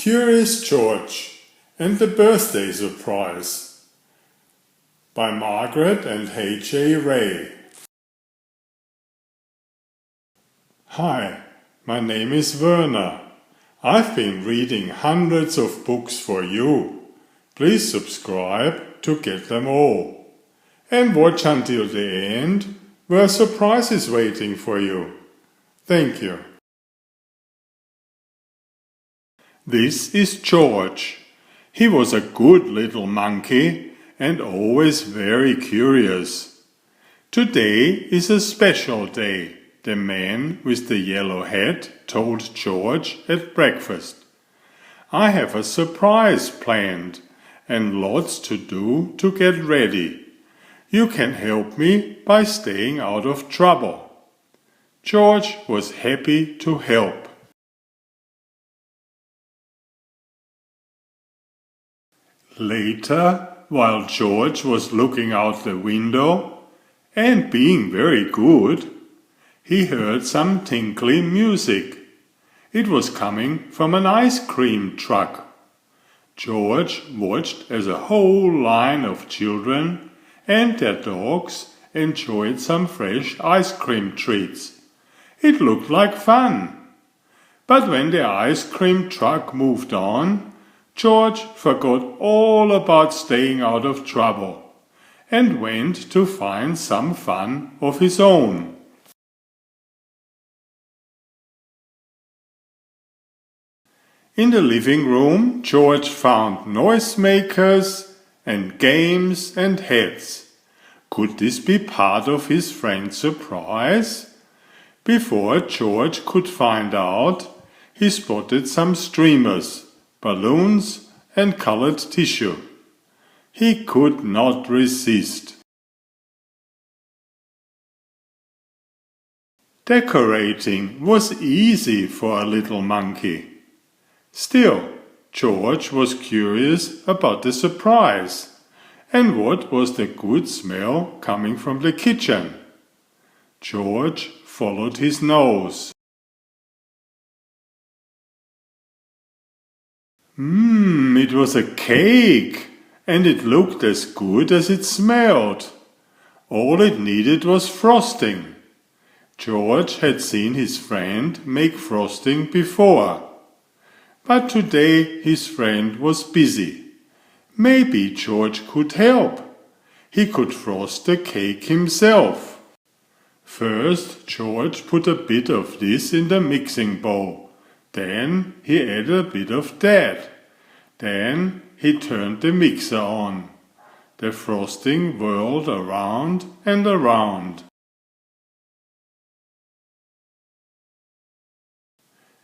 Curious George and the Birthday Surprise by Margaret and H. Ray. Hi, my name is Werner. I've been reading hundreds of books for you. Please subscribe to get them all. And watch until the end, where a surprise is waiting for you. Thank you. This is George. He was a good little monkey and always very curious. Today is a special day, the man with the yellow hat told George at breakfast. I have a surprise planned and lots to do to get ready. You can help me by staying out of trouble. George was happy to help. Later, while George was looking out the window and being very good, he heard some tinkling music. It was coming from an ice cream truck. George watched as a whole line of children and their dogs enjoyed some fresh ice cream treats. It looked like fun. But when the ice cream truck moved on, George forgot all about staying out of trouble and went to find some fun of his own. In the living room, George found noisemakers and games and hats. Could this be part of his friend's surprise? Before George could find out, he spotted some streamers, balloons and colored tissue. He could not resist. Decorating was easy for a little monkey. Still, George was curious about the surprise and what was the good smell coming from the kitchen. George followed his nose. It was a cake, and it looked as good as it smelled. All it needed was frosting. George had seen his friend make frosting before. But today his friend was busy. Maybe George could help. He could frost the cake himself. First, George put a bit of this in the mixing bowl. Then he added a bit of that. Then he turned the mixer on. The frosting whirled around and around.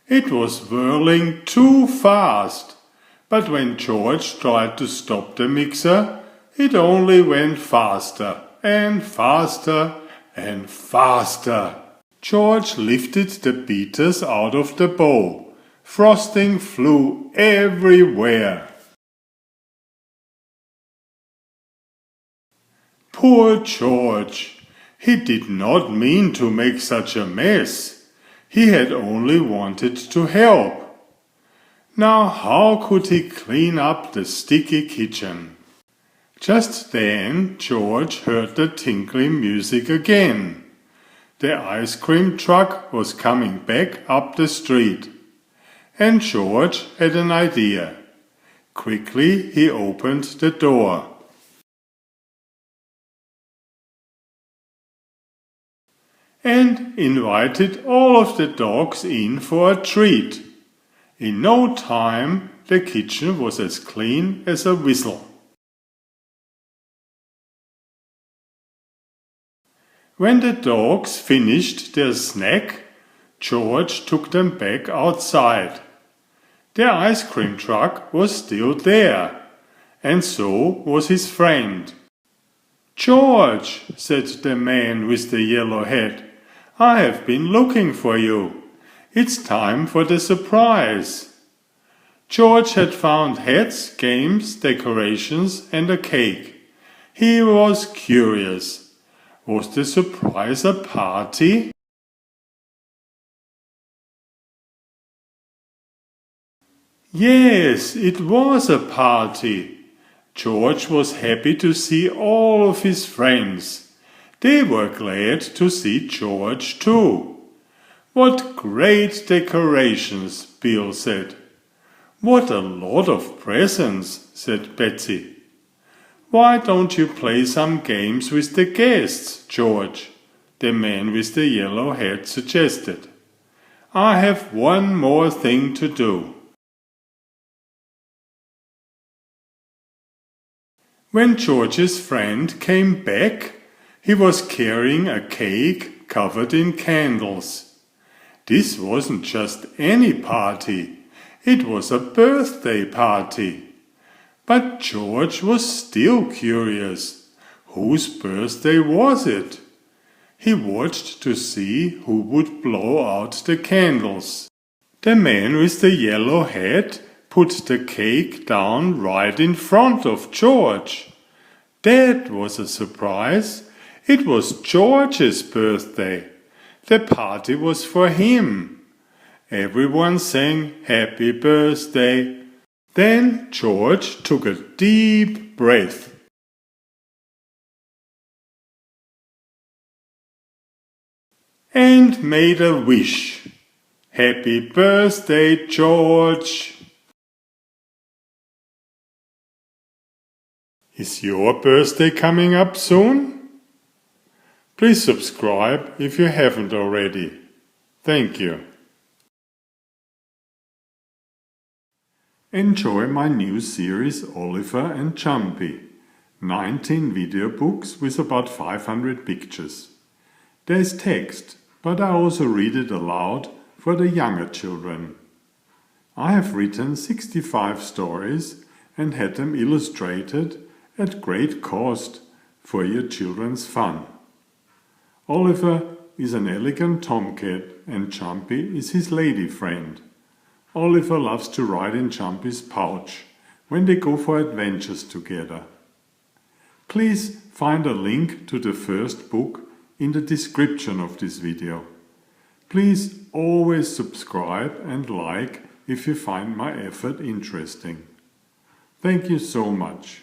It was whirling too fast, but when George tried to stop the mixer, it only went faster and faster and faster. George lifted the beaters out of the bowl. Frosting flew everywhere. Poor George! He did not mean to make such a mess. He had only wanted to help. Now how could he clean up the sticky kitchen? Just then George heard the tinkling music again. The ice cream truck was coming back up the street. And George had an idea. Quickly he opened the door. And invited all of the dogs in for a treat. In no time the kitchen was as clean as a whistle. When the dogs finished their snack, George took them back outside. The ice cream truck was still there, and so was his friend. "George," said the man with the yellow hat, "I have been looking for you. It's time for the surprise." George had found hats, games, decorations, and a cake. He was curious. Was the surprise a party? Yes, it was a party. George was happy to see all of his friends. They were glad to see George too. What great decorations, Bill said. What a lot of presents, said Betsy. Why don't you play some games with the guests, George? The man with the yellow hat suggested. I have one more thing to do. When George's friend came back, he was carrying a cake covered in candles. This wasn't just any party, it was a birthday party. But George was still curious. Whose birthday was it? He watched to see who would blow out the candles. The man with the yellow hat put the cake down right in front of George. That was a surprise. It was George's birthday. The party was for him. Everyone sang Happy Birthday. Then George took a deep breath. And made a wish. Happy birthday, George! Is your birthday coming up soon? Please subscribe if you haven't already. Thank you. Enjoy my new series Oliver and Jumpy. 19 video books with about 500 pictures. There's text, but I also read it aloud for the younger children. I have written 65 stories and had them illustrated at great cost for your children's fun. Oliver is an elegant tomcat and Jumpy is his lady friend. Oliver loves to ride in Jumpy's pouch when they go for adventures together. Please find a link to the first book in the description of this video. Please always subscribe and like if you find my effort interesting. Thank you so much.